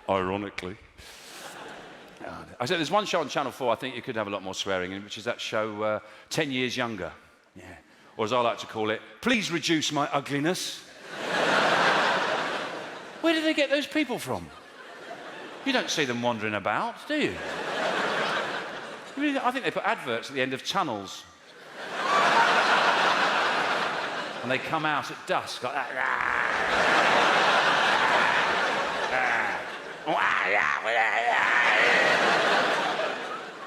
Ironically. I said there's one show on Channel 4 I think you could have a lot more swearing in, which is that show 10 Years Younger. Yeah. Or as I like to call it, Please Reduce My Ugliness. Where do they get those people from? You don't see them wandering about, do you? I think they put adverts at the end of tunnels. And they come out at dusk like that.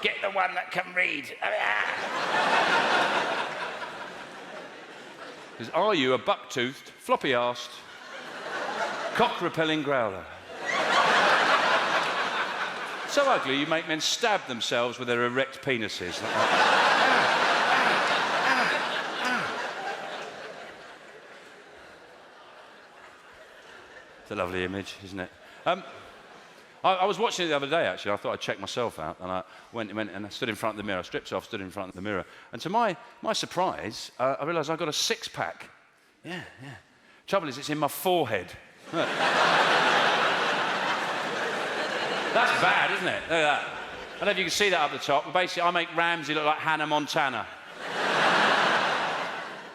Get the one that can read. Because are you a buck-toothed, floppy-arsed, cock-repelling growler? So ugly you make men stab themselves with their erect penises. Like it's a lovely image, isn't it? I was watching it the other day, actually. I thought I'd check myself out, and I went and I stood in front of the mirror. I stripped off, stood in front of the mirror, and to my surprise, I realised I got a six-pack. Yeah. Trouble is, it's in my forehead. Look. That's bad, isn't it? Look at that. I don't know if you can see that up the top, but basically I make Ramsey look like Hannah Montana.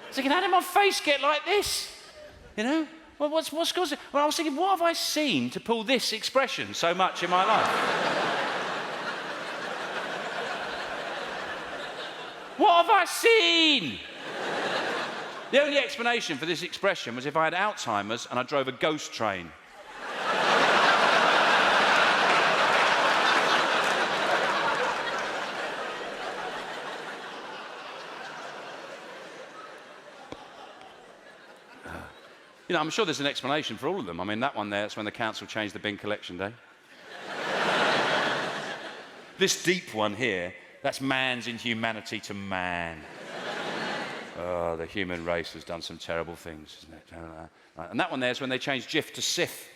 So can Hannah my face get like this? You know? Well, what's caused it? Well, I was thinking, what have I seen to pull this expression so much in my life? What have I seen? The only explanation for this expression was if I had Alzheimer's and I drove a ghost train. You know, I'm sure there's an explanation for all of them. I mean, that one there, that's when the council changed the bin collection day. This deep one here, that's man's inhumanity to man. Oh, the human race has done some terrible things, isn't it? Right. And that one there is when they changed GIF to SIF.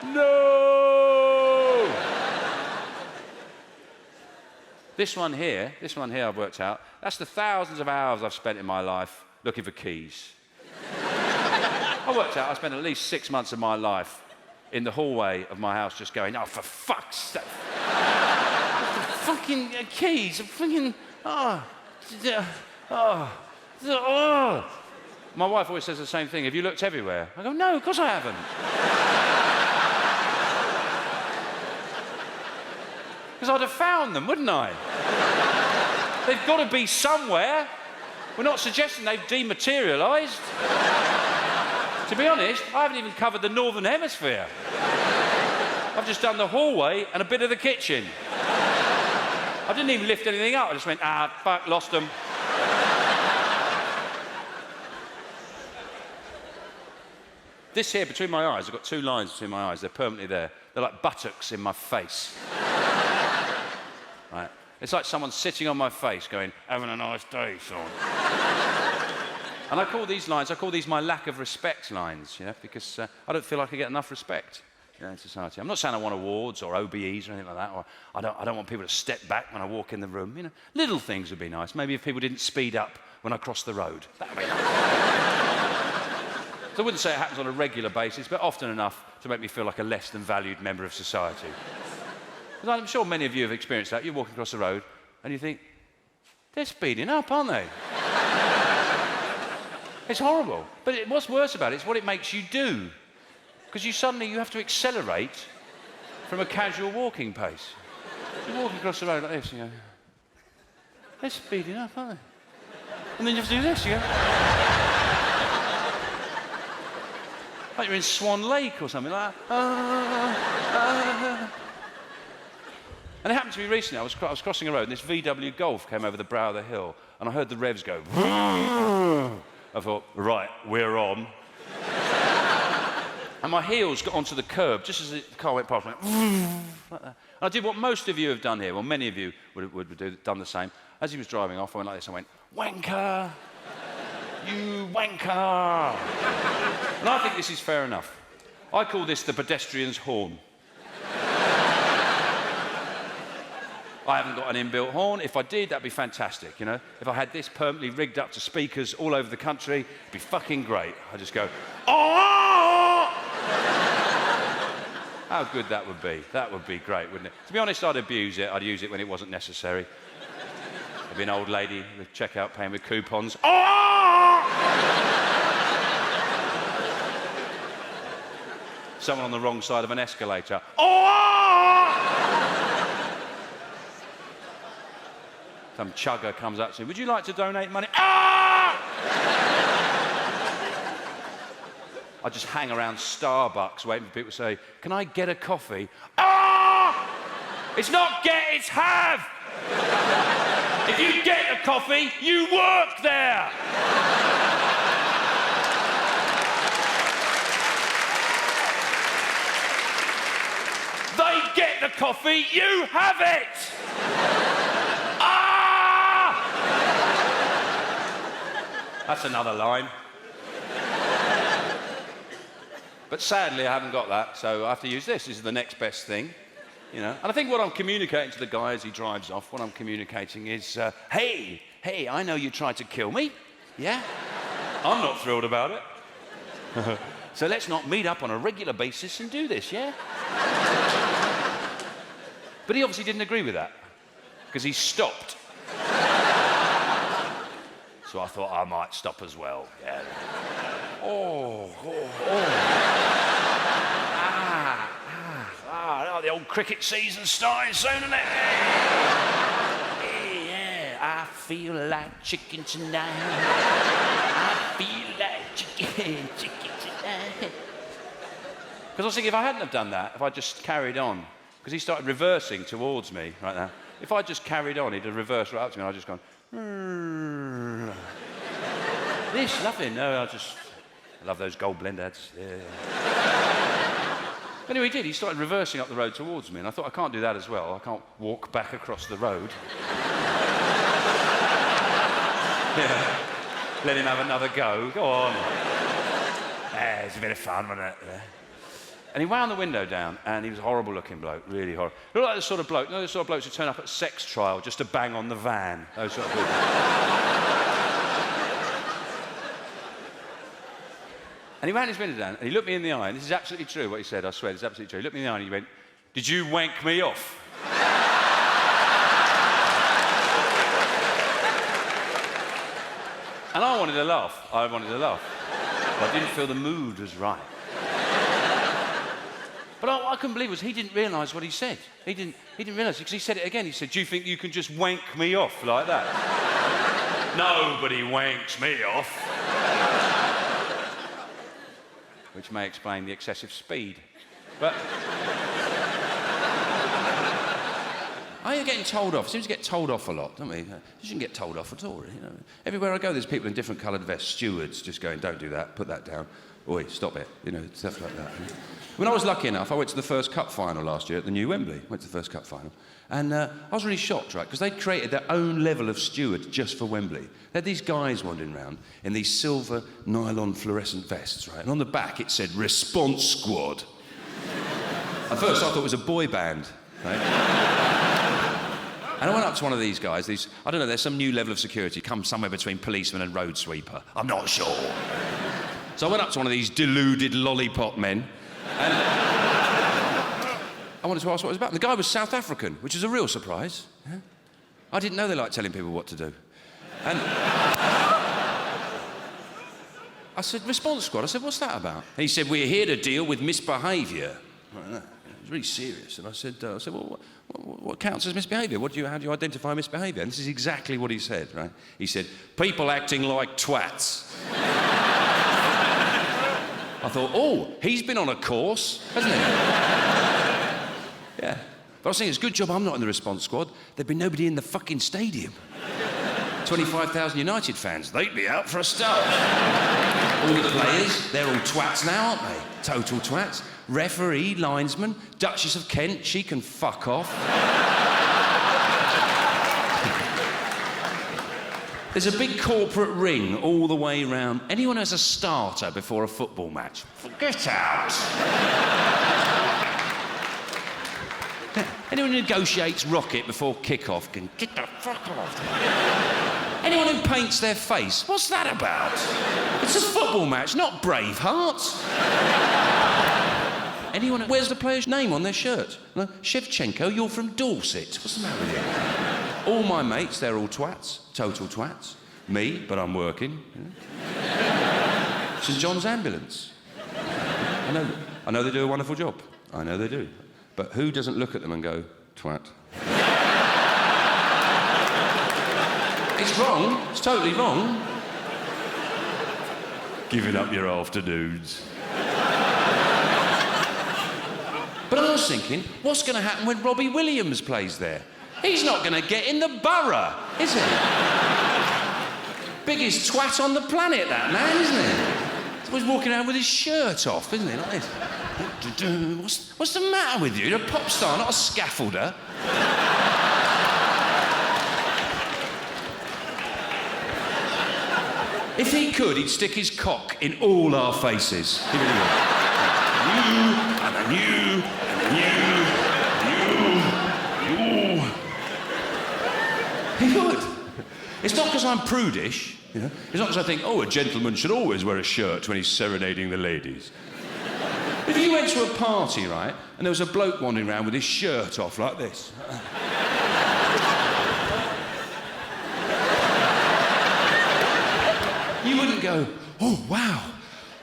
No! This one here I've worked out, that's the thousands of hours I've spent in my life looking for keys. I worked out I spent at least 6 months of my life in the hallway of my house just going, oh, for fuck's sake. Fucking keys, fucking, oh. My wife always says the same thing, have you looked everywhere? I go, no, of course I haven't. Because I'd have found them, wouldn't I? They've got to be somewhere. We're not suggesting they've dematerialised. To be honest, I haven't even covered the Northern Hemisphere. I've just done the hallway and a bit of the kitchen. I didn't even lift anything up. I just went, fuck, lost them. This here, between my eyes, I've got two lines between my eyes. They're permanently there. They're like buttocks in my face. Right. It's like someone sitting on my face going, having a nice day, son. And I call these my lack of respect lines, you know, because I don't feel like I get enough respect, you know, in society. I'm not saying I want awards or OBEs or anything like that, or I don't want people to step back when I walk in the room, you know. Little things would be nice. Maybe if people didn't speed up when I cross the road. That would be nice. So I wouldn't say it happens on a regular basis, but often enough to make me feel like a less than valued member of society. Because I'm sure many of you have experienced that. You're walking across the road and you think, they're speeding up, aren't they? It's horrible. But what's worse about it is what it makes you do. Because you have to accelerate from a casual walking pace. You're walking across the road like this, and you go, they're speeding up, aren't they? And then you have to do this, you go, like you're in Swan Lake or something like that. And it happened to me recently. I was crossing a road and this VW Golf came over the brow of the hill and I heard the revs go. I thought, right, we're on. And my heels got onto the curb just as the car went past. Like that. And I did what most of you have done here, well, many of you would have done the same. As he was driving off, I went like this. I went, wanker, you wanker. And I think this is fair enough. I call this the pedestrian's horn. I haven't got an inbuilt horn. If I did, that'd be fantastic, you know? If I had this permanently rigged up to speakers all over the country, it'd be fucking great. I just go, oh! How good that would be. That would be great, wouldn't it? To be honest, I'd abuse it. I'd use it when it wasn't necessary. There'd be an old lady with checkout paying with coupons. Oh! Someone on the wrong side of an escalator. Oh! Some chugger comes up to me. Would you like to donate money? Ah! I just hang around Starbucks waiting for people to say, can I get a coffee? Ah! It's not get, it's have! If you get a coffee, you work there! They get the coffee, you have it! That's another line. But sadly, I haven't got that, so I have to use this. This is the next best thing, you know. And I think what I'm communicating to the guy as he drives off, what I'm communicating is, hey, I know you tried to kill me, yeah? I'm not thrilled about it. So let's not meet up on a regular basis and do this, yeah? But he obviously didn't agree with that, because he stopped. So I thought I might stop as well. Yeah. Oh. The old cricket season's starting soon, isn't it? Yeah, I feel like chicken tonight. I feel like chicken tonight. Because I was thinking, if I hadn't have done that, if I just carried on, because he started reversing towards me right now. If I just carried on, he'd have reversed right up to me, and I'd just gone, This, nothing. No, I love those gold blend ads. Yeah. Anyway, he did. He started reversing up the road towards me, and I thought, I can't do that as well. I can't walk back across the road. Yeah. Let him have another go. Go on. Yeah, it's a bit of fun, wasn't it? Yeah. And he wound the window down, and he was a horrible-looking bloke, really horrible. Looked like the sort of bloke, the sort of blokes who turn up at sex trial just to bang on the van. Those sort of people. And he wound his window down, and he looked me in the eye, and this is absolutely true, what he said, I swear, it's absolutely true. He looked me in the eye, and he went, did you wank me off? And I wanted to laugh. I But I didn't feel the mood was right. But I couldn't believe it was he didn't realise what he said. He didn't realise, because he said it again. He said, do you think you can just wank me off like that? Nobody wanks me off. Which may explain the excessive speed. But I am getting told off. Seems to get told off a lot, don't we? You shouldn't get told off at all, really. You know? Everywhere I go, there's people in different coloured vests, stewards, just going, don't do that, put that down. Oi, stop it, you know, stuff like that. When I was lucky enough, I went to the first Cup final last year at the new Wembley. Went to the first Cup final. And I was really shocked, right, because they'd created their own level of steward just for Wembley. They had these guys wandering around in these silver nylon fluorescent vests, right, and on the back it said, Response Squad. At first I thought it was a boy band, right? And I went up to one of these guys, I don't know, there's some new level of security, comes somewhere between policeman and road sweeper. I'm not sure. So I went up to one of these deluded lollipop men, and I wanted to ask what it was about. The guy was South African, which is a real surprise. Yeah? I didn't know they liked telling people what to do. And I said, Response Squad. I said, what's that about? And he said, we're here to deal with misbehaviour. It was really serious. And I said, well, what counts as misbehaviour? How do you identify misbehaviour? And this is exactly what he said, right? He said, people acting like twats. I thought, oh, he's been on a course, hasn't he? Yeah. But I was thinking, it's a good job I'm not in the Response Squad. There'd be nobody in the fucking stadium. 25,000 United fans, they'd be out for a start. All the players, they're all twats now, aren't they? Total twats. Referee, linesman, Duchess of Kent, she can fuck off. There's a big corporate ring all the way round. Anyone who has a starter before a football match, get out. Anyone who negotiates rocket before kick-off can get the fuck off. Anyone who paints their face, what's that about? It's a football match, not Braveheart. Anyone who wears the player's name on their shirt. No, Shevchenko, you're from Dorset. What's the matter with you? All my mates, they're all twats, total twats. Me, but I'm working. St John's Ambulance. I know they do a wonderful job. I know they do. But who doesn't look at them and go, twat? It's wrong. It's totally wrong. Giving up your afternoons. But I was thinking, what's going to happen when Robbie Williams plays there? He's not going to get in the borough, is he? Biggest twat on the planet, that man, isn't he? He's always walking around with his shirt off, isn't he? Like this. What's the matter with you? You're a pop star, not a scaffolder. If he could, he'd stick his cock in all our faces. He really would. You, and then you, and then you. He would. It's not because I'm prudish, you know. It's not because I think, oh, a gentleman should always wear a shirt when he's serenading the ladies. If you went to a party, right, and there was a bloke wandering around with his shirt off like this. You wouldn't go, oh, wow,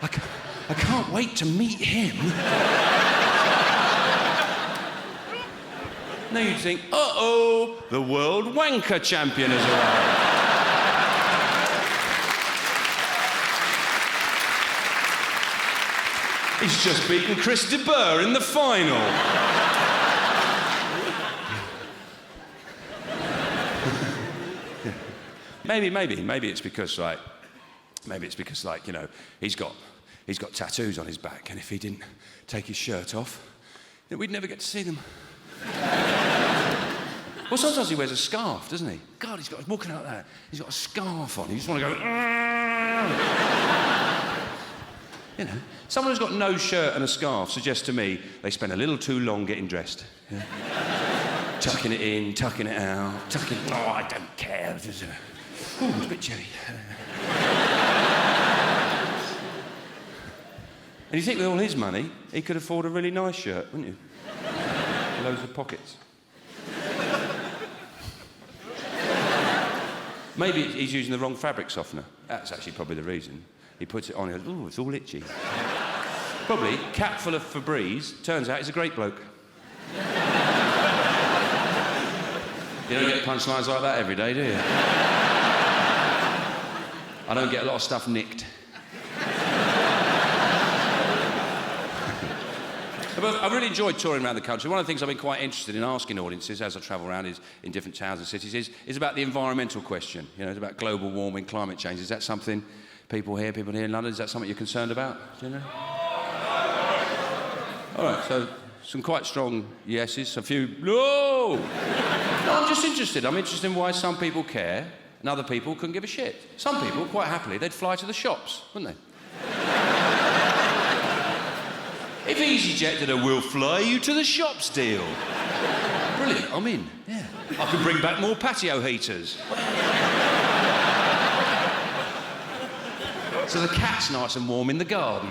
I can't wait to meet him. No, you'd think, uh-oh, the world wanker champion has arrived. He's just beaten Chris de Burgh in the final. Maybe it's because, like, you know, he's got tattoos on his back, and if he didn't take his shirt off, then we'd never get to see them. Well, sometimes he wears a scarf, doesn't he? God, he's walking out there, he's got a scarf on. You just want to go, you know, someone who's got no shirt and a scarf suggests to me they spend a little too long getting dressed. Yeah? Tucking it in, tucking it out, oh, I don't care. It's a bit chilly. And you think with all his money, he could afford a really nice shirt, wouldn't you? Loads of pockets. Maybe he's using the wrong fabric softener. That's actually probably the reason. He puts it on, he goes, ooh, it's all itchy. Probably, cap full of Febreze, turns out he's a great bloke. You don't get punchlines like that every day, do you? I don't get a lot of stuff nicked. But I've really enjoyed touring around the country. One of the things I've been quite interested in asking audiences as I travel around in different towns and cities is about the environmental question. You know, it's about global warming, climate change. Is that something people here in London, is that something you're concerned about? Do you know? All right, so some quite strong yeses, a few no! No, I'm just interested. I'm interested in why some people care and other people couldn't give a shit. Some people, quite happily, they'd fly to the shops, wouldn't they? If EasyJet did a we'll fly you to the shops deal. Brilliant, I'm in. Yeah. I can bring back more patio heaters. So the cat's nice and warm in the garden.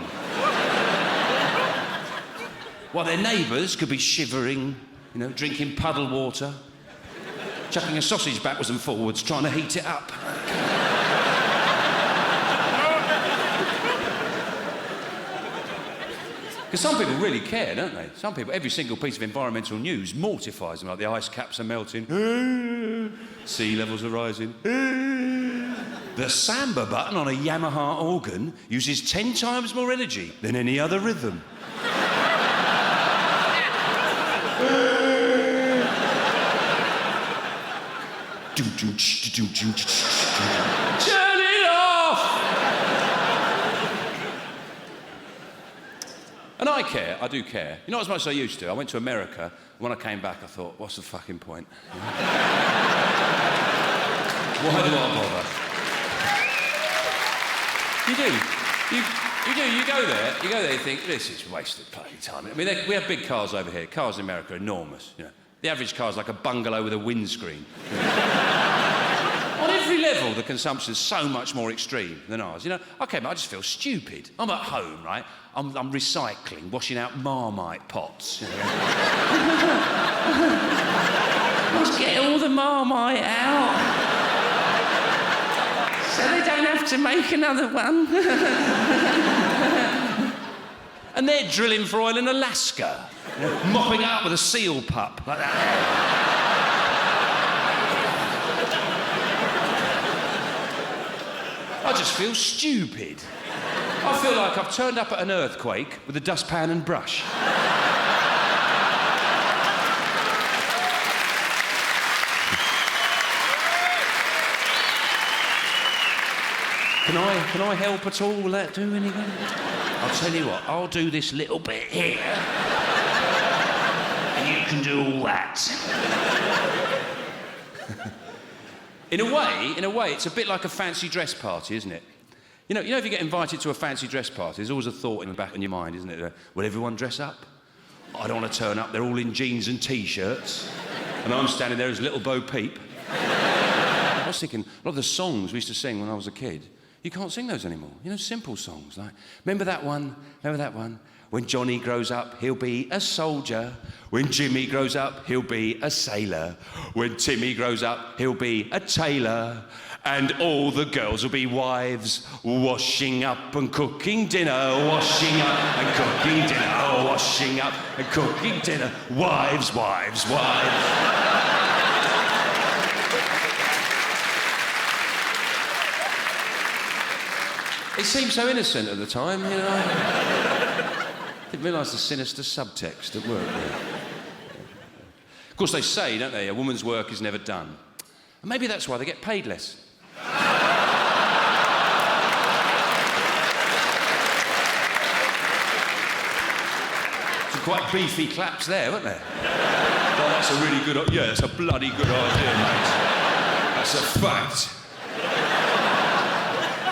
While their neighbours could be shivering, you know, drinking puddle water, chucking a sausage backwards and forwards, trying to heat it up. Because some people really care, don't they? Some people, every single piece of environmental news mortifies them, like the ice caps are melting, sea levels are rising. The samba button on a Yamaha organ uses 10 times more energy than any other rhythm. Turn it off! And I care, I do care. You know, as much as I used to. I went to America, and when I came back, I thought, what's the fucking point? Why do I bother? You do. You go there, you think, this is wasted bloody time. I mean, we have big cars over here. Cars in America are enormous, you know. The average car's like a bungalow with a windscreen. On every level, the consumption's so much more extreme than ours. You know, OK, but I just feel stupid. I'm at home, right? I'm recycling, washing out Marmite pots. You know? Let's get all the Marmite out. So they don't have to make another one. And they're drilling for oil in Alaska. You know, mopping up with a seal pup, like that. I just feel stupid. I feel like I've turned up at an earthquake with a dustpan and brush. Can I help at all? Will that do anything? I'll tell you what, I'll do this little bit here. And you can do all that. In a way, it's a bit like a fancy dress party, isn't it? You know, if you get invited to a fancy dress party, there's always a thought in the back of your mind, isn't it? Will everyone dress up? I don't want to turn up, they're all in jeans and T-shirts. And I'm standing there as little Bo Peep. I was thinking, a lot of the songs we used to sing when I was a kid, you can't sing those anymore. You know, simple songs like, remember that one? When Johnny grows up, he'll be a soldier. When Jimmy grows up, he'll be a sailor. When Timmy grows up, he'll be a tailor. And all the girls will be wives, washing up and cooking dinner, washing up and cooking dinner, washing up and cooking dinner. Wives, wives, wives. It seemed so innocent at the time, you know. Didn't realise the sinister subtext at work there. Of course, they say, don't they, a woman's work is never done. And maybe that's why they get paid less. Some quite beefy claps there, weren't there? Oh, that's a really good... Yeah, that's a bloody good idea, mate. That's a fact.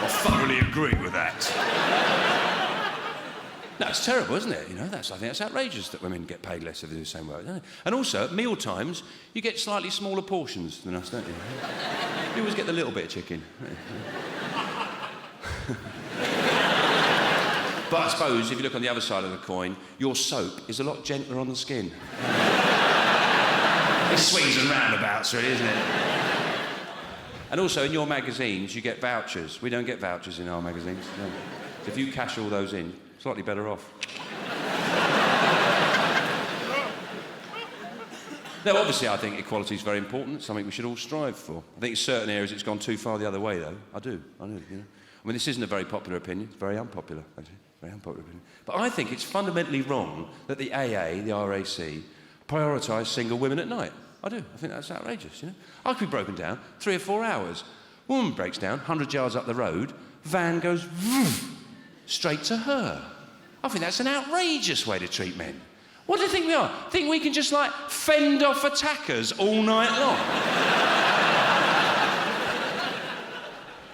I thoroughly agree with that. No, it's terrible, isn't it? You know, I think that's outrageous that women get paid less if they do the same work, don't they? And also, at meal times, you get slightly smaller portions than us, don't you? You always get the little bit of chicken. But I suppose, if you look on the other side of the coin, your soap is a lot gentler on the skin. It swings and roundabouts, really, isn't it? And also, in your magazines, you get vouchers. We don't get vouchers in our magazines. No. So if you cash all those in, slightly better off. Now, obviously, I think equality is very important. It's something we should all strive for. I think in certain areas it's gone too far the other way, though. I do, you know. I mean, this isn't a very popular opinion. It's very unpopular, actually. Very unpopular opinion. But I think it's fundamentally wrong that the AA, the RAC, prioritise single women at night. I do. I think that's outrageous, you know. I could be broken down 3 or 4 hours. Woman breaks down 100 yards up the road, van goes straight to her. I think that's an outrageous way to treat men. What do you think we are? Think we can just, like, fend off attackers all night long?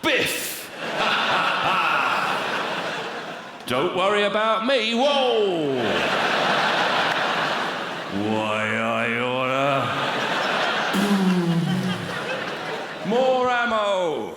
Biff! Don't worry about me. Whoa! Why, I oughta... More ammo!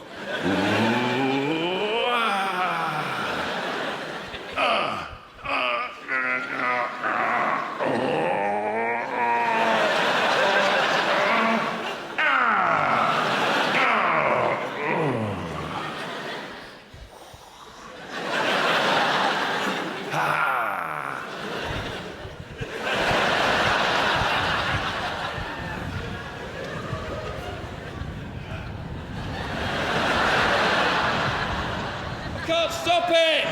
Stop it!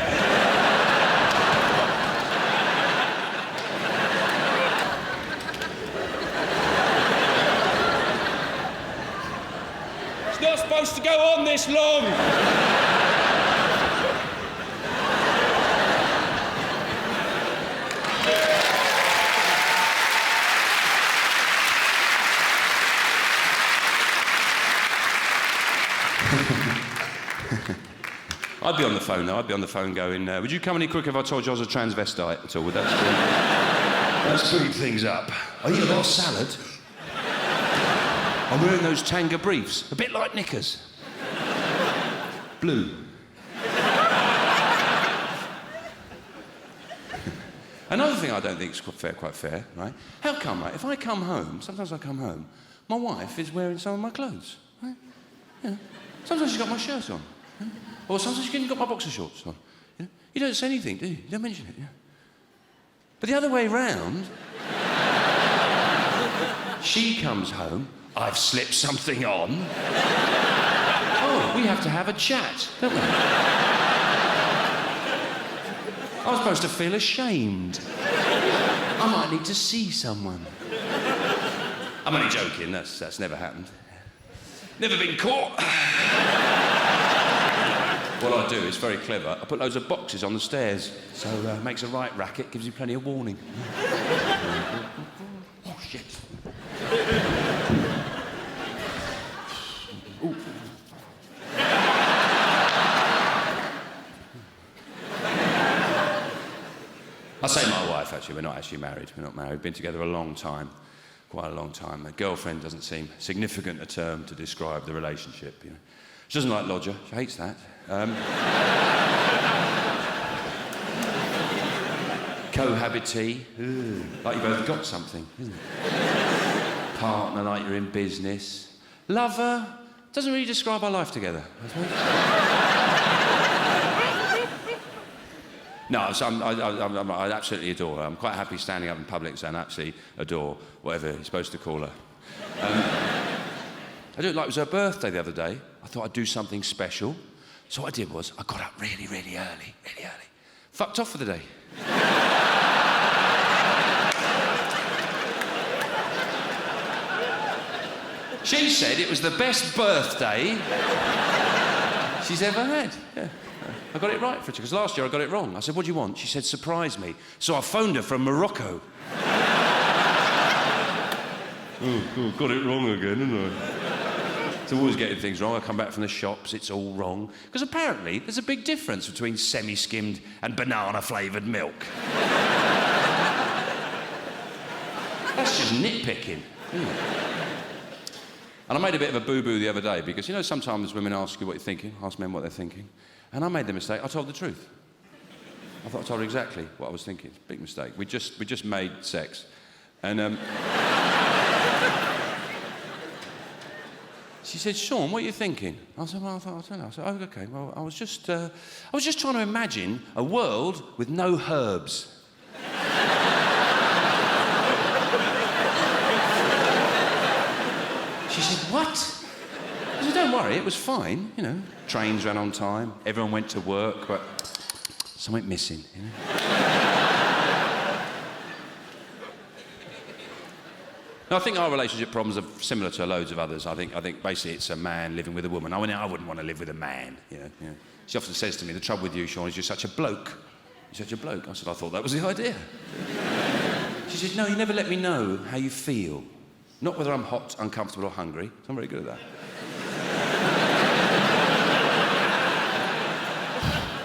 It's not supposed to go on this long! I'd be on the phone, though. I'd be on the phone going, would you come any quicker if I told you I was a transvestite at all? Would that speed things up? I eat a lot of salad. I'm wearing those tanga briefs, a bit like knickers. Blue. Another thing I don't think is quite fair, right? How come, right? If I come home, sometimes I come home, my wife is wearing some of my clothes, right? You know, sometimes she's got my shirt on, you know? Or sometimes she's got my boxer shorts on. You know? You don't say anything, do you? You don't mention it, yeah? But the other way round, she comes home, I've slipped something on. Oh, we have to have a chat, don't we? I'm supposed to feel ashamed. I might need to see someone. I'm only joking, that's never happened. Never been caught. What I do is very clever. I put loads of boxes on the stairs, so it makes a right racket, gives you plenty of warning. Oh, shit. Ooh. I say my wife, actually. We're not actually married. We're not married. We've been together a long time. Quite a long time. A girlfriend doesn't seem significant a term to describe the relationship, you know. She doesn't like lodger. She hates that. Cohabitee. Like you both got something, isn't it? Partner, like you're in business. Lover. Doesn't really describe our life together, I suppose. No, so I absolutely adore her. I'm quite happy standing up in public saying I absolutely adore whatever you're supposed to call her. I do it like it was her birthday the other day. I thought I'd do something special. So what I did was I got up really early. Fucked off for the day. She said it was the best birthday she's ever had. Yeah. I got it right for her, because last year I got it wrong. I said, what do you want? She said, surprise me. So I phoned her from Morocco. Got it wrong again, didn't I? It's always getting things wrong. I come back from the shops, it's all wrong. Because apparently there's a big difference between semi-skimmed and banana-flavoured milk. That's just nitpicking, isn't it? And I made a bit of a boo-boo the other day, because, you know, sometimes women ask you what you're thinking, ask men what they're thinking. And I made the mistake, I told the truth. I thought I told her exactly what I was thinking. It's a big mistake. We just made sex. And she said, Sean, what are you thinking? I said, well, I don't know. I said, oh, okay, well, I was just trying to imagine a world with no herbs. She said, what? I said, don't worry, it was fine, you know. Trains ran on time, everyone went to work, but something missing, you know. No, I think our relationship problems are similar to loads of others. I think basically it's a man living with a woman. I wouldn't want to live with a man, you know. She often says to me, the trouble with you, Sean, is you're such a bloke. You're such a bloke. I said, I thought that was the idea. She said, no, you never let me know how you feel. Not whether I'm hot, uncomfortable or hungry. So I'm very good at that.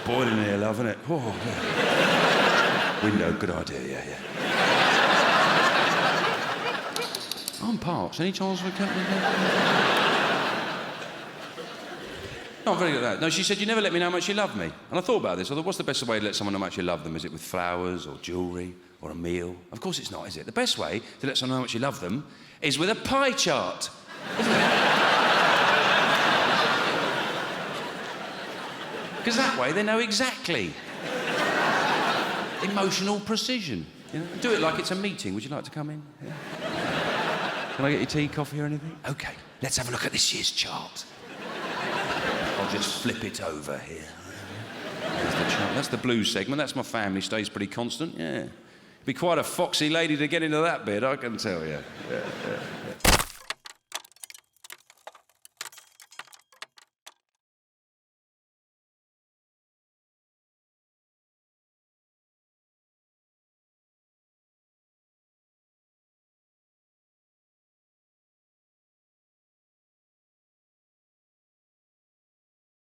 Boiling here, love, isn't it? Oh, yeah. Window, good idea, yeah. I'm parched. Any chance we can... No, I'm very good at that. No, she said, you never let me know how much you love me. And I thought about this. I thought, what's the best way to let someone know how much you love them? Is it with flowers or jewellery or a meal? Of course it's not, is it? The best way to let someone know how much you love them is with a pie chart, isn't it? Because that way they know exactly. Emotional precision. You know? Do it like it's a meeting. Would you like to come in? Yeah. Can I get your tea, coffee or anything? OK, let's have a look at this year's chart. I'll just flip it over here. There's the chart. That's the blue segment. That's my family. Stays pretty constant, yeah. Be quite a foxy lady to get into that bit, I can tell you. Yeah.